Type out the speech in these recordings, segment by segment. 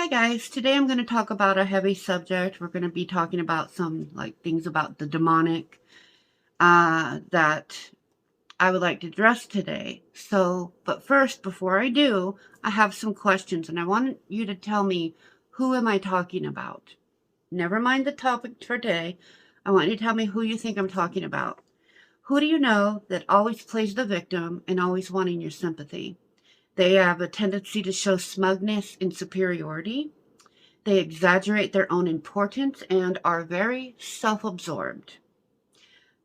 Hi guys, today I'm going to talk about a heavy subject. We're going to be talking about some things about the demonic that I would like to address today. But first, before I do, I have some questions and I want you to tell me, who am I talking about? Never mind the topic for today. I want you to tell me who you think I'm talking about. Who do you know that always plays the victim and always wanting your sympathy? They have a tendency to show smugness and superiority. They exaggerate their own importance and are very self-absorbed.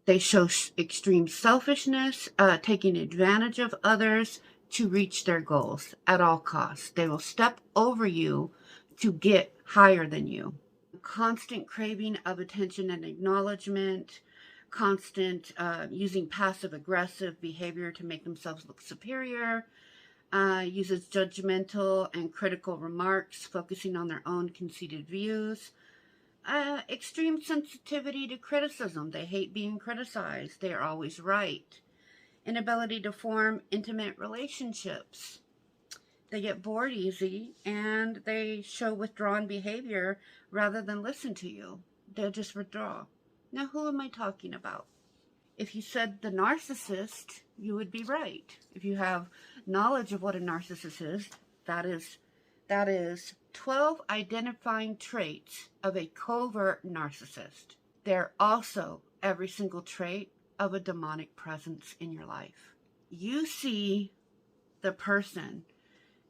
They show extreme selfishness, taking advantage of others to reach their goals at all costs. They will step over you to get higher than you. Constant craving of attention and acknowledgement, constant using passive-aggressive behavior to make themselves look superior, uses judgmental and critical remarks, focusing on their own conceited views. Extreme sensitivity to criticism. They hate being criticized. They are always right. Inability to form intimate relationships. They get bored easy and they show withdrawn behavior rather than listen to you. They'll just withdraw. Now, who am I talking about? If you said the narcissist, you would be right. If you have knowledge of what a narcissist is, that is 12 identifying traits of a covert narcissist. They're also every single trait of a demonic presence in your life. You see the person,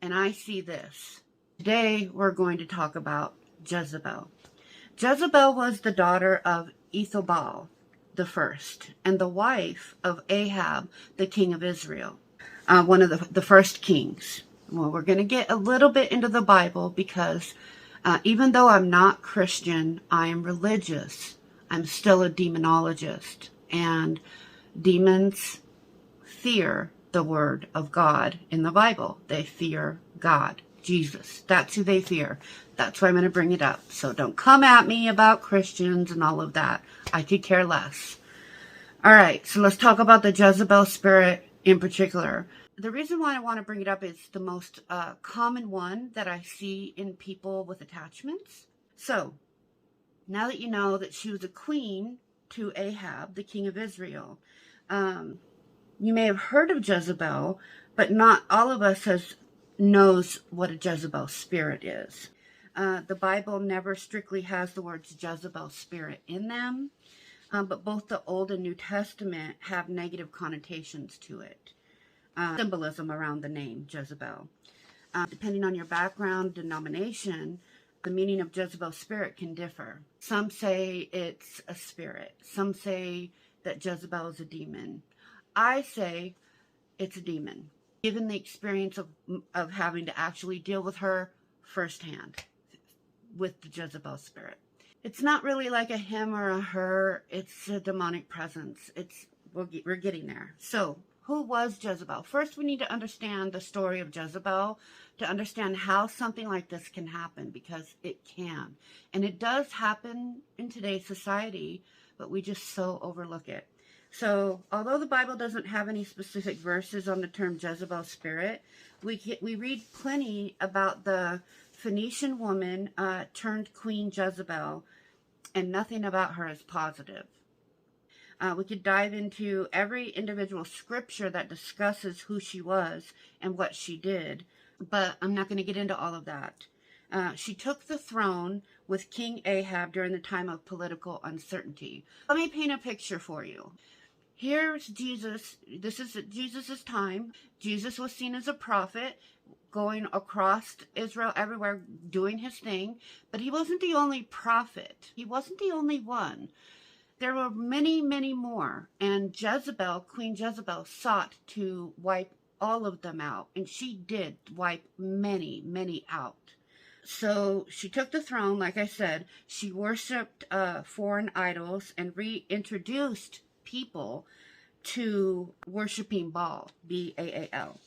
and I see this. Today, we're going to talk about Jezebel. Jezebel was the daughter of Ethelbal the first, and the wife of Ahab, the king of Israel, one of the first kings. Well, we're going to get a little bit into the Bible because even though I'm not Christian, I am religious. I'm still a demonologist, and demons fear the word of God in the Bible. They fear God, Jesus. That's who they fear. That's why I'm going to bring it up. So don't come at me about Christians and all of that. I could care less. All right, so let's talk about the Jezebel spirit in particular. The reason why I want to bring it up is the most common one that I see in people with attachments. So now that you know that she was a queen to Ahab, the king of Israel, you may have heard of Jezebel, but not all of us knows what a Jezebel spirit is. The Bible never strictly has the words Jezebel spirit in them, but both the Old and New Testament have negative connotations to it. Symbolism around the name Jezebel. Depending on your background, denomination, the meaning of Jezebel spirit can differ. Some say it's a spirit. Some say that Jezebel is a demon. I say it's a demon, given the experience of having to actually deal with her firsthand with the Jezebel spirit. It's not really like a him or a her. It's a demonic presence. We're getting there. So, who was Jezebel? First, we need to understand the story of Jezebel to understand how something like this can happen, because it can. And it does happen in today's society, but we just so overlook it. So, although the Bible doesn't have any specific verses on the term Jezebel spirit, we read plenty about the Phoenician woman turned Queen Jezebel, and nothing about her is positive. We could dive into every individual scripture that discusses who she was and what she did, but I'm not going to get into all of that. She took the throne with King Ahab during the time of political uncertainty. Let me paint a picture for you. Here's Jesus. This is Jesus' time. Jesus was seen as a prophet, going across Israel everywhere, doing his thing. But he wasn't the only prophet. He wasn't the only one. There were many, many more. And Jezebel, Queen Jezebel, sought to wipe all of them out. And she did wipe many, many out. So she took the throne, like I said. She worshipped foreign idols and reintroduced people to worshiping Baal, B-A-A-L.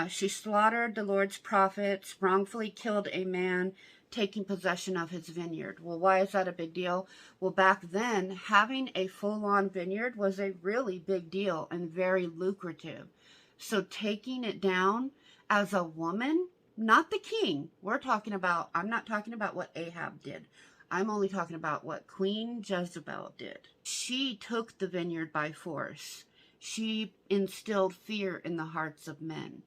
She slaughtered the Lord's prophets, wrongfully killed a man, taking possession of his vineyard. Well, why is that a big deal? Well, back then, having a full-on vineyard was a really big deal and very lucrative. So taking it down as a woman not the king. I'm not talking about what Ahab did. I'm only talking about what Queen Jezebel did. She took the vineyard by force. She instilled fear in the hearts of men.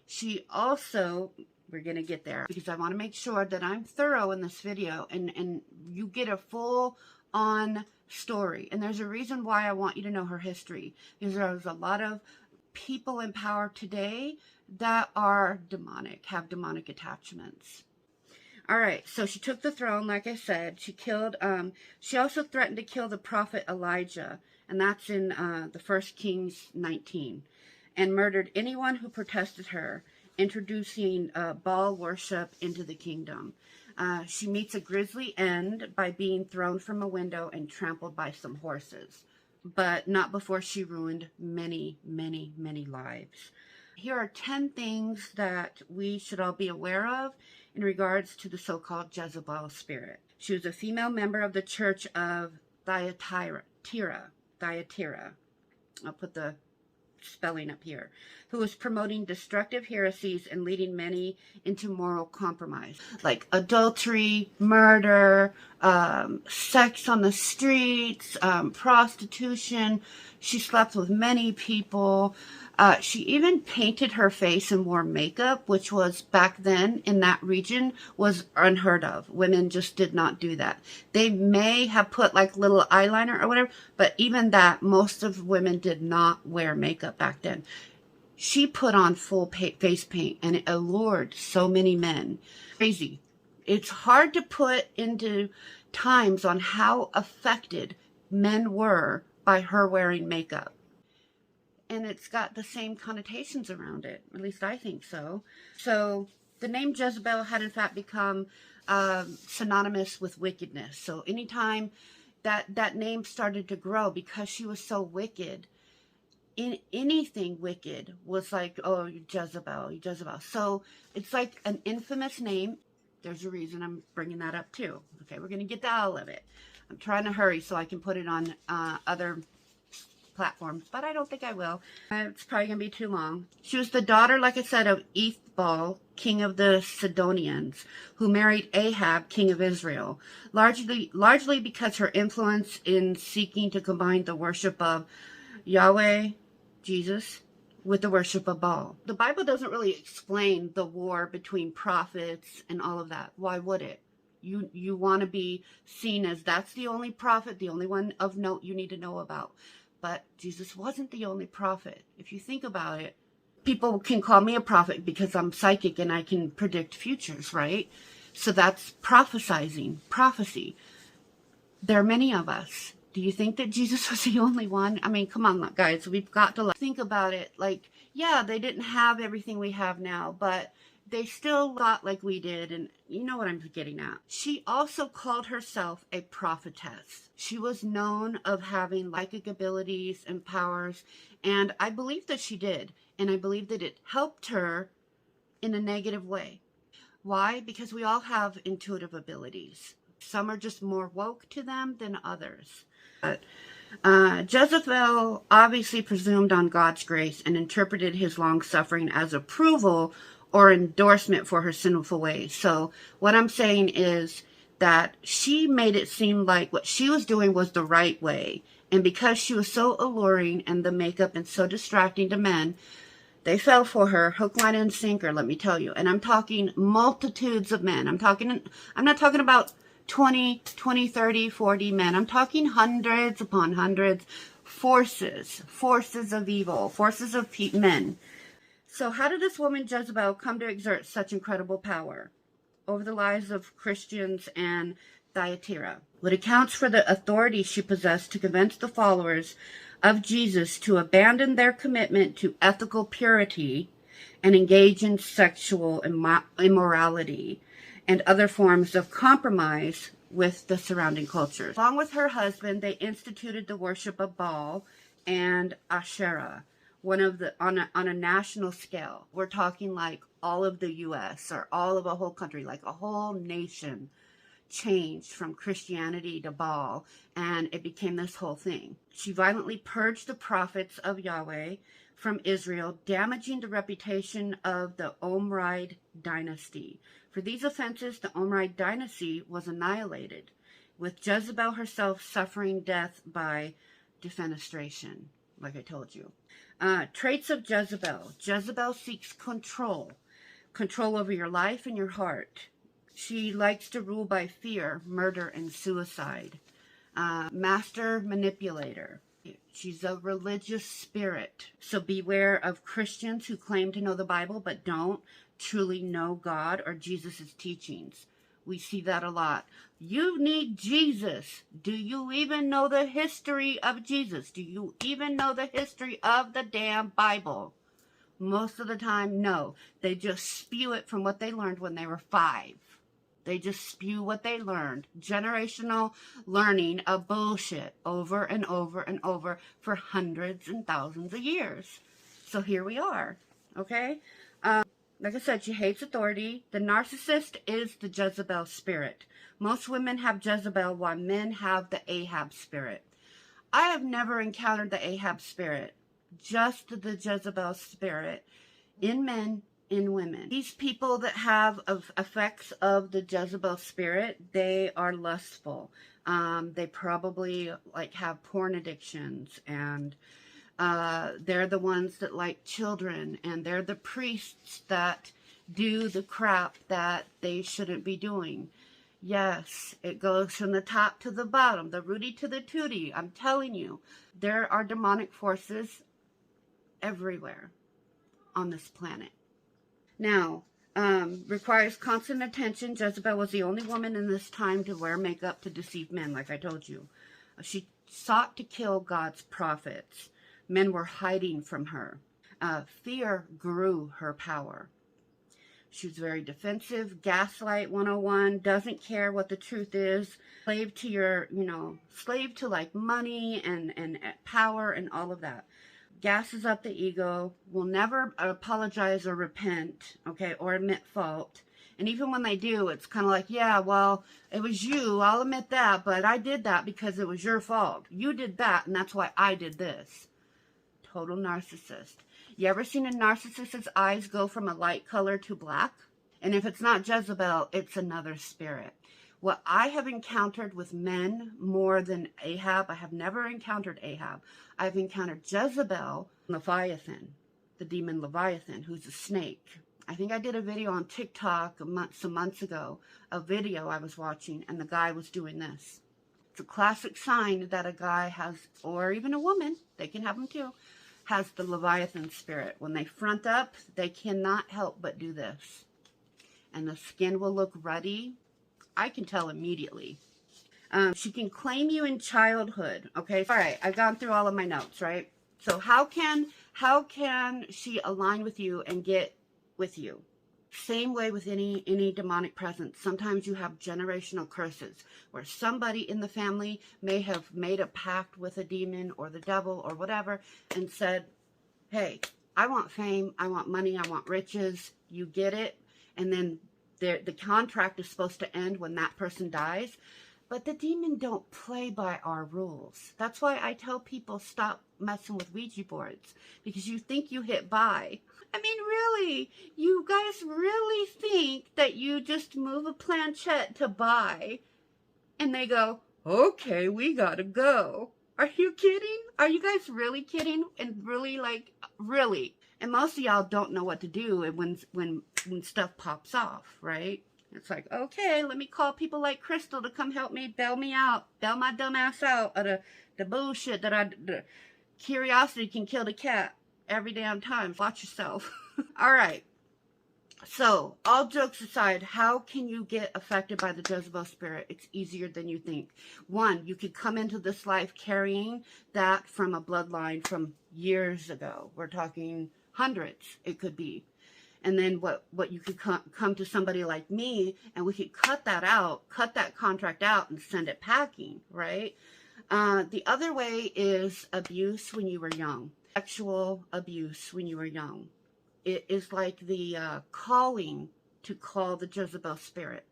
She also, we're going to get there because I want to make sure that I'm thorough in this video and you get a full on story. And there's a reason why I want you to know her history, because there's a lot of people in power today that are demonic, have demonic attachments. All right, so she took the throne, like I said. She killed, she also threatened to kill the prophet Elijah, and that's in the 1 Kings 19, and murdered anyone who protested her, introducing Baal worship into the kingdom. She meets a grisly end by being thrown from a window and trampled by some horses, but not before she ruined many, many, many lives. Here are 10 things that we should all be aware of in regards to the so-called Jezebel Spirit. She was a female member of the church of Thyatira. I'll put the spelling up here, who was promoting destructive heresies and leading many into moral compromise, like adultery, murder, sex on the streets, prostitution. She slept with many people. She even painted her face and wore makeup, which was back then in that region was unheard of. Women just did not do that. They may have put like little eyeliner or whatever, but even that, most of women did not wear makeup back then. She put on full face paint and it allured so many men. Crazy. It's hard to put into times on how affected men were by her wearing makeup. And it's got the same connotations around it. At least I think so. So the name Jezebel had in fact become synonymous with wickedness. So anytime that name started to grow, because she was so wicked, in anything wicked was like, oh, you Jezebel, you Jezebel. So it's like an infamous name. There's a reason I'm bringing that up too. Okay, we're going to get to all of it. I'm trying to hurry so I can put it on other platforms, but I don't think I will. It's probably going to be too long. She was the daughter, like I said, of Ethbaal, king of the Sidonians, who married Ahab, king of Israel, largely because her influence in seeking to combine the worship of Yahweh, Jesus, with the worship of Baal. The Bible doesn't really explain the war between prophets and all of that. Why would it? You want to be seen as that's the only prophet, the only one of note you need to know about. But Jesus wasn't the only prophet. If you think about it, people can call me a prophet because I'm psychic and I can predict futures, right? So that's prophecy. There are many of us. Do you think that Jesus was the only one? I mean, come on, guys. We've got to think about it. Like, yeah, they didn't have everything we have now, but they still thought like we did, and you know what I'm getting at. She also called herself a prophetess. She was known of having psychic abilities and powers, and I believe that she did, and I believe that it helped her in a negative way. Why? Because we all have intuitive abilities. Some are just more woke to them than others. But Jezebel obviously presumed on God's grace and interpreted his long-suffering as approval or endorsement for her sinful ways. So what I'm saying is that she made it seem like what she was doing was the right way. And because she was so alluring and the makeup and so distracting to men, they fell for her hook, line, and sinker, let me tell you. And I'm talking multitudes of men. I'm not talking about 20, 30, 40 men. I'm talking hundreds upon hundreds, forces of evil, forces of men. So how did this woman Jezebel come to exert such incredible power over the lives of Christians and Thyatira? What accounts for the authority she possessed to convince the followers of Jesus to abandon their commitment to ethical purity and engage in sexual immorality and other forms of compromise with the surrounding culture. Along with her husband, they instituted the worship of Baal and Asherah, on a national scale. We're talking like all of the U.S. or all of a whole country, like a whole nation changed from Christianity to Baal, and it became this whole thing. She violently purged the prophets of Yahweh from Israel, damaging the reputation of the Omride dynasty. For these offenses, the Omride dynasty was annihilated, with Jezebel herself suffering death by defenestration, like I told you. Traits of Jezebel. Jezebel seeks control over your life and your heart. She likes to rule by fear, murder, and suicide. Master manipulator. She's a religious spirit. So beware of Christians who claim to know the Bible but don't truly know God or Jesus' teachings. We see that a lot. You need Jesus. Do you even know the history of Jesus? Do you even know the history of the damn Bible? Most of the time, no. They just spew it from what they learned when they were 5. They just spew what they learned. Generational learning of bullshit over and over and over for hundreds and thousands of years. So here we are, okay? Like I said, she hates authority. The narcissist is the Jezebel spirit. Most women have Jezebel while men have the Ahab spirit. I have never encountered the Ahab spirit, just the Jezebel spirit in men, in women. These people that have effects of the Jezebel spirit, they are lustful. They probably like have porn addictions, and they're the ones that like children, and they're the priests that do the crap that they shouldn't be doing. Yes, it goes from the top to the bottom, the Rudy to the Tootie. I'm telling you, there are demonic forces everywhere on this planet. Now, requires constant attention. Jezebel was the only woman in this time to wear makeup to deceive men, like I told you. She sought to kill God's prophets. Men were hiding from her. Fear grew her power. She was very defensive, gaslight 101, doesn't care what the truth is, slave to your, slave to like money and power and all of that. Gasses up the ego, will never apologize or repent, okay, or admit fault. And even when they do, it's kind of like, yeah, well, it was you, I'll admit that, but I did that because it was your fault. You did that, and that's why I did this. Total narcissist. You ever seen a narcissist's eyes go from a light color to black? And if it's not Jezebel, it's another spirit. What I have encountered with men more than Ahab, I have never encountered Ahab. I've encountered Jezebel, Leviathan, the demon Leviathan, who's a snake. I think I did a video on TikTok some months ago, a video I was watching, and the guy was doing this. It's a classic sign that a guy has, or even a woman, they can have them too, has the Leviathan spirit. When they front up, they cannot help but do this. And the skin will look ruddy. I can tell immediately. She can claim you in childhood. Okay, all right, I've gone through all of my notes, right? So how can she align with you and get with you? Same way with any demonic presence. Sometimes you have generational curses where somebody in the family may have made a pact with a demon or the devil or whatever and said, hey, I want fame, I want money, I want riches. You get it? And then the contract is supposed to end when that person dies. But the demon don't play by our rules. That's why I tell people stop messing with Ouija boards, because you think you hit buy. I mean, really, you guys really think that you just move a planchette to buy and they go, okay, we gotta go. Are you kidding? Are you guys really kidding? And really, like, really? And most of y'all don't know what to do when stuff pops off, right? It's like, okay, let me call people like Crystal to come help me, bail me out, bail my dumb ass out of the bullshit that the curiosity can kill the cat every damn time. Watch yourself. All right. So, all jokes aside, how can you get affected by the Jezebel spirit? It's easier than you think. One, you could come into this life carrying that from a bloodline from years ago. We're talking hundreds, it could be. And then what you could come to somebody like me, and we could cut that out, cut that contract out and send it packing, right? The other way is abuse when you were young. Sexual abuse when you were young. It is like the calling to call the Jezebel spirit.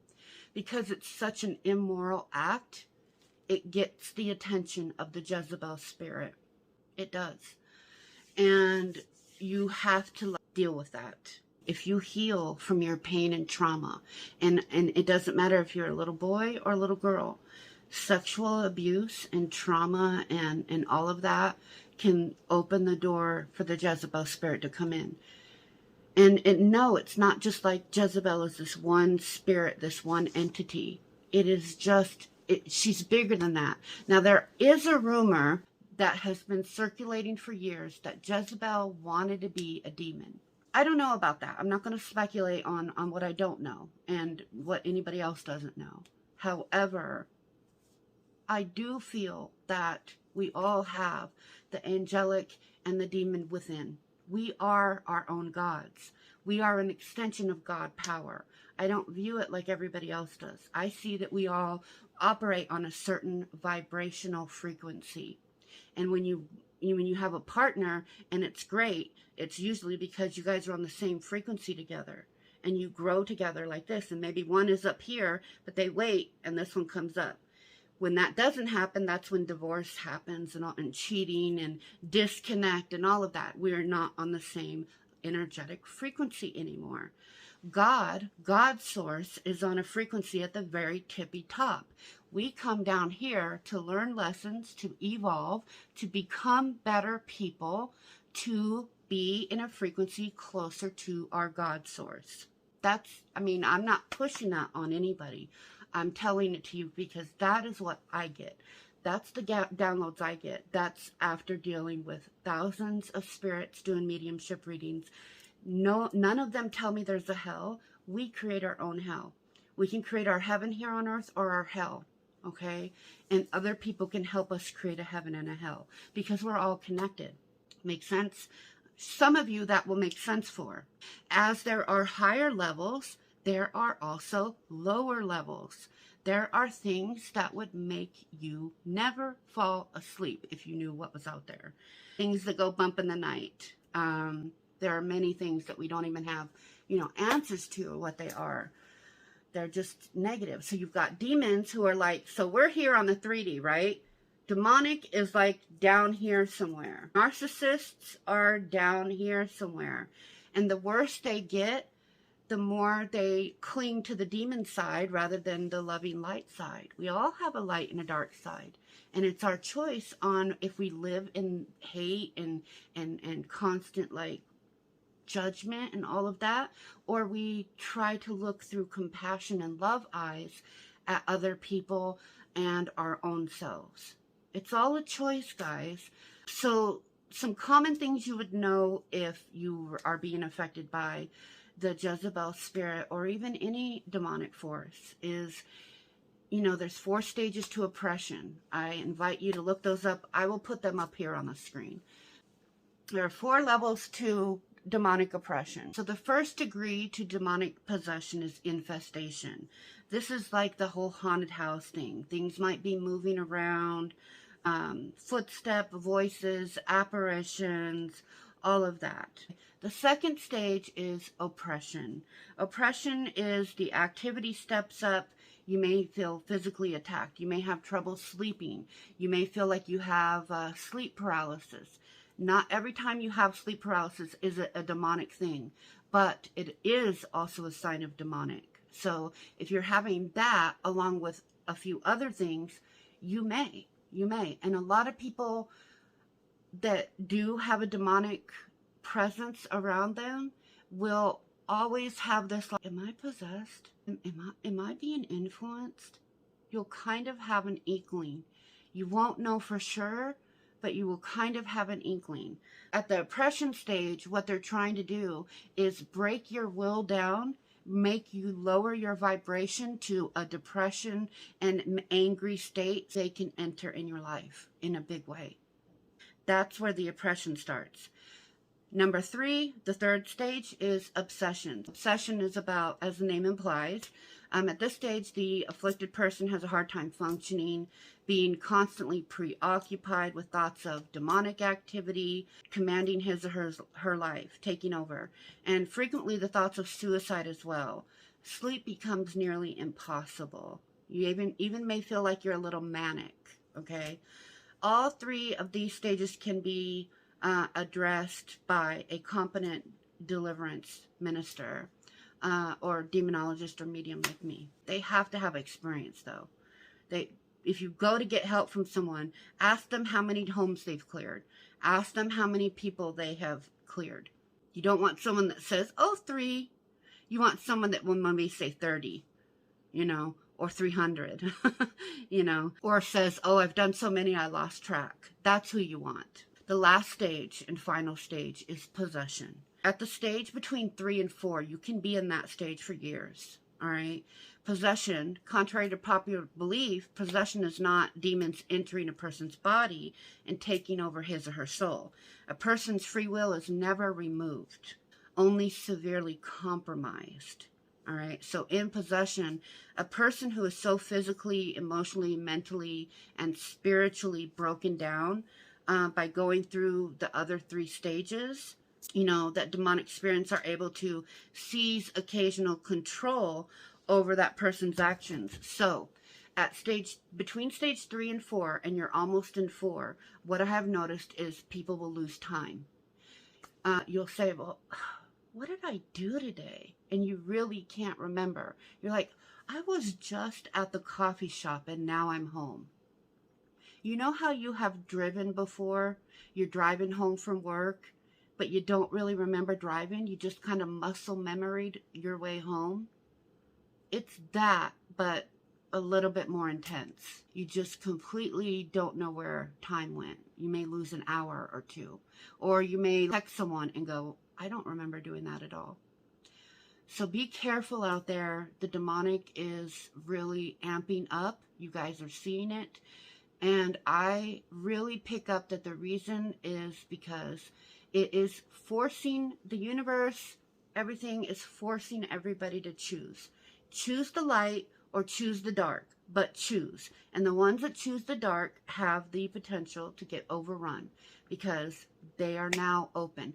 Because it's such an immoral act, it gets the attention of the Jezebel spirit. It does. And you have to deal with that. If you heal from your pain and trauma, and it doesn't matter if you're a little boy or a little girl, sexual abuse and trauma and all of that can open the door for the Jezebel spirit to come in. And no, it's not just like Jezebel is this one spirit, this one entity. It is just, she's bigger than that. Now, there is a rumor that has been circulating for years that Jezebel wanted to be a demon. I don't know about that. I'm not going to speculate on what I don't know and what anybody else doesn't know. However, I do feel that we all have the angelic and the demon within. We are our own gods. We are an extension of God power. I don't view it like everybody else does. I see that we all operate on a certain vibrational frequency. And when you have a partner and it's great, it's usually because you guys are on the same frequency together and you grow together like this. And maybe one is up here, but they wait and this one comes up. When that doesn't happen, that's when divorce happens and cheating and disconnect and all of that. We're not on the same energetic frequency anymore. God's source, is on a frequency at the very tippy top. We come down here to learn lessons, to evolve, to become better people, to be in a frequency closer to our God source. I'm not pushing that on anybody. I'm telling it to you because that is what I get. That's the downloads I get. That's after dealing with thousands of spirits doing mediumship readings. No, none of them tell me there's a hell. We create our own hell. We can create our heaven here on earth or our hell, okay? And other people can help us create a heaven and a hell because we're all connected. Make sense? Some of you that will make sense for. As there are higher levels, there are also lower levels. There are things that would make you never fall asleep if you knew what was out there. Things that go bump in the night. There are many things that we don't even have, answers to what they are. They're just negative. So you've got demons who are like, so we're here on the 3D, right? Demonic is like down here somewhere. Narcissists are down here somewhere. And the worse they get, the more they cling to the demon side rather than the loving light side. We all have a light and a dark side. And it's our choice on if we live in hate and constant judgment and all of that, or we try to look through compassion and love eyes at other people and our own selves. It's all a choice, guys. So some common things you would know if you are being affected by the Jezebel spirit or even any demonic force is, there's 4 stages to oppression. I invite you to look those up. I will put them up here on the screen. There are 4 levels to demonic oppression. So the first degree to demonic possession is infestation. This is like the whole haunted house thing. Things might be moving around, footstep, voices, apparitions, all of that. The second stage is oppression. Oppression is the activity steps up. You may feel physically attacked. You may have trouble sleeping. You may feel like you have sleep paralysis. Not every time you have sleep paralysis is it a demonic thing, but it is also a sign of demonic. So if you're having that along with a few other things, you may. And a lot of people that do have a demonic presence around them will always have this am I possessed? Am I being influenced? You'll kind of have an inkling. You won't know for sure, but you will kind of have an inkling. At the oppression stage, what they're trying to do is break your will down, make you lower your vibration to a depression and angry state. They can enter in your life in a big way. That's where the oppression starts. Number 3, the third stage is obsession. Obsession is about, as the name implies, at this stage, the afflicted person has a hard time functioning, being constantly preoccupied with thoughts of demonic activity, commanding his or her life, taking over, and frequently the thoughts of suicide as well. Sleep becomes nearly impossible. You even may feel like you're a little manic, okay? All 3 of these stages can be addressed by a competent deliverance minister or demonologist or medium like me. They have to have experience, though. If you go to get help from someone, ask them how many homes they've cleared. Ask them how many people they have cleared. You don't want someone that says, oh, 3. You want someone that will maybe say 30, or 300, or says, oh, I've done so many, I lost track. That's who you want. The last stage and final stage is possession. At the stage between 3 and 4, you can be in that stage for years. All right. Possession, contrary to popular belief, possession is not demons entering a person's body and taking over his or her soul. A person's free will is never removed, only severely compromised. All right. So in possession, a person who is so physically, emotionally, mentally, and spiritually broken down by going through the other 3 stages, that demonic spirits are able to seize occasional control over that person's actions. So at between stage 3 and 4, and you're almost in 4, what I have noticed is people will lose time. You'll say, well, what did I do today? And you really can't remember. You're like, I was just at the coffee shop and now I'm home. You know how you have driven before? You're driving home from work, but you don't really remember driving. You just kind of muscle memoried your way home. It's that, but a little bit more intense. You just completely don't know where time went. You may lose an hour or 2, or you may text someone and go, I don't remember doing that at all. So be careful out there. The demonic is really amping up. You guys are seeing it. And I really pick up that the reason is because it is forcing the universe, everything is forcing everybody to choose. Choose the light or choose the dark, but choose. And the ones that choose the dark have the potential to get overrun because they are now open.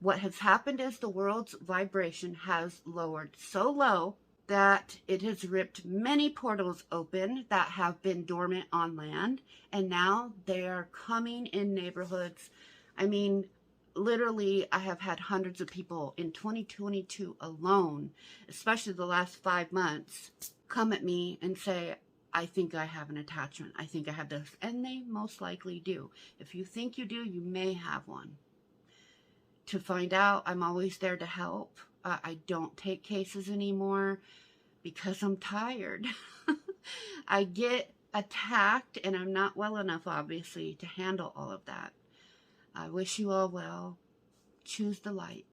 What has happened is the world's vibration has lowered so low that it has ripped many portals open that have been dormant on land, and now they are coming in neighborhoods. I mean, literally, I have had hundreds of people in 2022 alone, especially the last 5 months, come at me and say, I think I have an attachment. I think I have this. And they most likely do. If you think you do, you may have one. To find out, I'm always there to help. I don't take cases anymore because I'm tired. I get attacked and I'm not well enough, obviously, to handle all of that. I wish you all well. Choose the light.